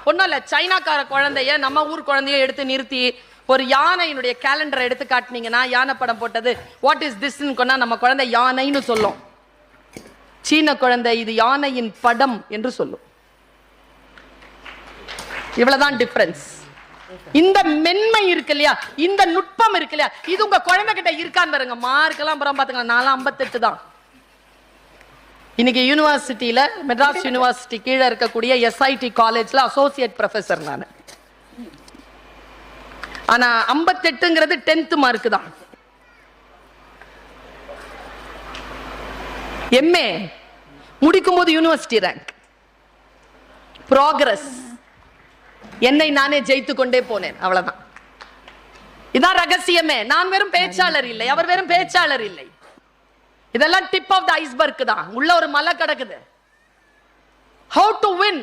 ஒன்றும் இல்லை, சைனாக்கார குழந்தைய நம்ம ஊர் குழந்தைய எடுத்து நிறுத்தி ஒரு யானையினுடைய கேலண்டரை எடுத்து காட்டினீங்கன்னா, யானை படம் போட்டது வாட் இஸ் திஸ்ன்னு சொன்னா நம்ம குழந்தை யானைன்னு சொல்லும். சீன குழந்தை இது யானையின் படம் என்று சொல்லும். இவ்வளவுதான் டிஃபரன்ஸ். இந்த மென்மை இருக்கு இல்லையா, இந்த நுட்பம் இருக்கு இல்லையா, இது உங்க குழந்தை கிட்ட இருக்கான்னு பாருங்க. மார்க்கெல்லாம் அப்புறம் பாத்துக்கலாம், 458 தான். இன்னைக்கு யூனிவர்சிட்டியில, மெட்ராஸ் யூனிவர்சிட்டி கீழே இருக்கக்கூடிய எஸ்ஐடி காலேஜ்ல அசோசியேட் ப்ரொஃபசர் நான். ஆனா 58ங்கிறது 10th மார்க் தான். எம்ஏ முடிக்கும் போது யூனிவர்சிட்டி ரேங்க். ப்ராக்ரஸ். என்னை நானே ஜெயித்து கொண்டே போனேன், அவ்வளவுதான். இதான் ரகசியமே. நான் வெறும் பேச்சாளர் இல்லை, அவர் வெறும் பேச்சாளர் இல்லை. இதெல்லாம் டிப் ஆஃப் த ஐஸ்பர்க் தான். உள்ள ஒரு மலை கிடக்குது. How to win